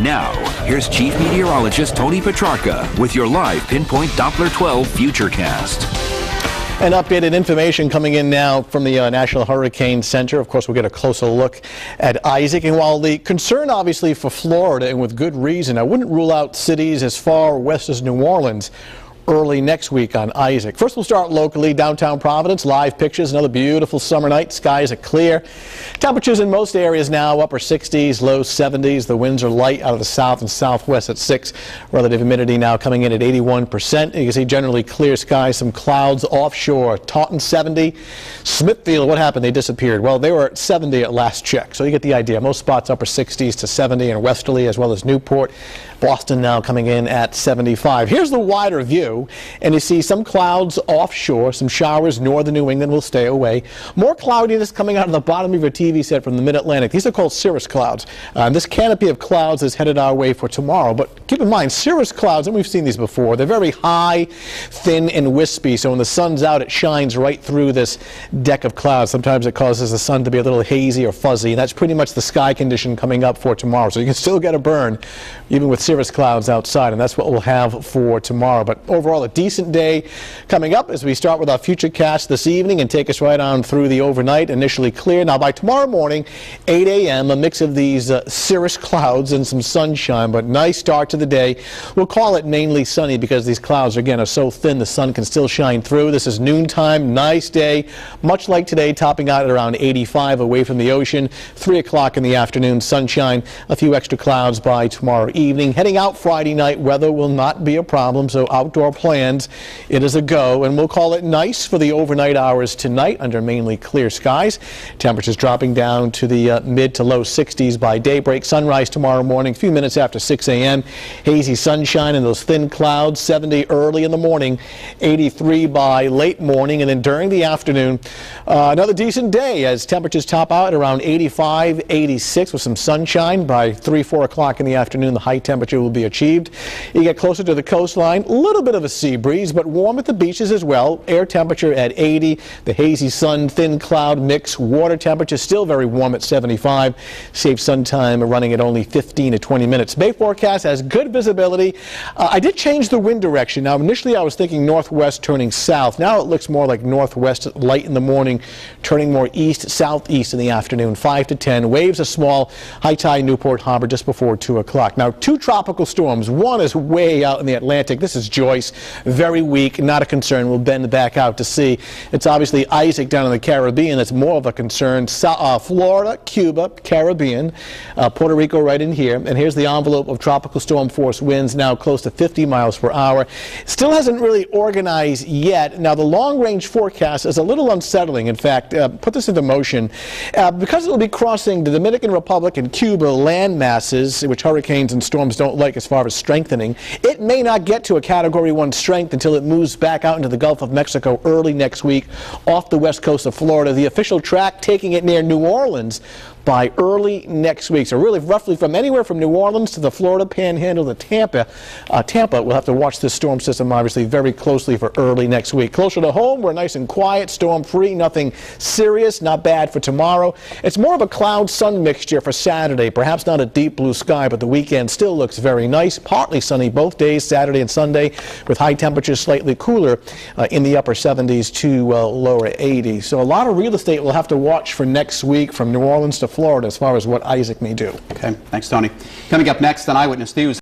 Now, here's Chief Meteorologist Tony Petrarca with your live Pinpoint Doppler 12 Futurecast. And updated information coming in now from the National Hurricane Center. Of course, we'll get a closer look at Isaac. And while the concern obviously for Florida, and with good reason, I wouldn't rule out cities as far west as New Orleans early next week on Isaac. First, we'll start locally. Downtown Providence, live pictures, another beautiful summer night. Skies are clear. Temperatures in most areas now upper 60s, low 70s. The winds are light out of the south and southwest at 6. Relative humidity now coming in at 81%. You can see generally clear skies, some clouds offshore. Taunton 70. Smithfield, what happened? They disappeared. Well, they were at 70 at last check, so you get the idea. Most spots upper 60s to 70 in Westerly as well as Newport. Boston now coming in at 75. Here's the wider view, and you see some clouds offshore, some showers. Northern New England will stay away. More cloudiness coming out of the bottom of your TV set from the mid-Atlantic. These are called cirrus clouds. This canopy of clouds is headed our way for tomorrow, but keep in mind, cirrus clouds, and we've seen these before, they're very high, thin, and wispy, so when the sun's out, it shines right through this deck of clouds. Sometimes it causes the sun to be a little hazy or fuzzy, and that's pretty much the sky condition coming up for tomorrow, so you can still get a burn, even with cirrus clouds outside, and that's what we'll have for tomorrow. But overall, a decent day coming up as we start with our Futurecast this evening and take us right on through the overnight. Initially clear. Now by tomorrow morning, 8 a.m., a mix of these cirrus clouds and some sunshine, but nice start to the day. We'll call it mainly sunny because these clouds, again, are so thin the sun can still shine through. This is noontime, nice day, much like today, topping out at around 85 away from the ocean. 3 o'clock in the afternoon, sunshine, a few extra clouds by tomorrow evening. Heading out Friday night, weather will not be a problem, so outdoor plans, it is a go, and we'll call it nice for the overnight hours tonight under mainly clear skies. Temperatures dropping down to the mid to low 60s by daybreak. Sunrise tomorrow morning, a few minutes after 6 a.m. Hazy sunshine and those thin clouds, 70 early in the morning, 83 by late morning, and then during the afternoon, another decent day as temperatures top out at around 85, 86 with some sunshine. By 3, 4 o'clock in the afternoon, the high temperature will be achieved. You get closer to the coastline, a little bit of a sea breeze, but warm at the beaches as well. Air temperature at 80, the hazy sun, thin cloud mix. Water temperature still very warm at 75. Safe sun time running at only 15 to 20 minutes. Bay forecast has good visibility. I did change the wind direction. Now, initially I was thinking northwest turning south. Now it looks more like northwest light in the morning, turning more east, southeast in the afternoon, 5 to 10. Waves are small. High tide Newport Harbor just before 2 o'clock. Now, 2 tropical storms. One is way out in the Atlantic. This is Joyce. Very weak, not a concern. We'll bend back out to sea. It's obviously Isaac down in the Caribbean that's more of a concern. Florida, Cuba, Caribbean, Puerto Rico right in here. And here's the envelope of tropical storm force winds now close to 50 miles per hour. Still hasn't really organized yet. Now, the long-range forecast is a little unsettling. In fact, put this into motion. Because it will be crossing the Dominican Republic and Cuba land masses, which hurricanes and storms don't like as far as strengthening, it may not get to a Category 1 strength until it moves back out into the Gulf of Mexico early next week off the west coast of Florida. The official track taking it near New Orleans by early next week. So really roughly from anywhere from New Orleans to the Florida Panhandle to Tampa. We'll have to watch this storm system obviously very closely for early next week. Closer to home, we're nice and quiet, storm-free, nothing serious, not bad for tomorrow. It's more of a cloud-sun mixture for Saturday. Perhaps not a deep blue sky, but the weekend still looks very nice. Partly sunny both days, Saturday and Sunday, with high temperatures slightly cooler in the upper 70s to lower 80s. So a lot of real estate we'll have to watch for next week from New Orleans to Florida as far as what Isaac may do. Okay, thanks, Tony. Coming up next on Eyewitness News.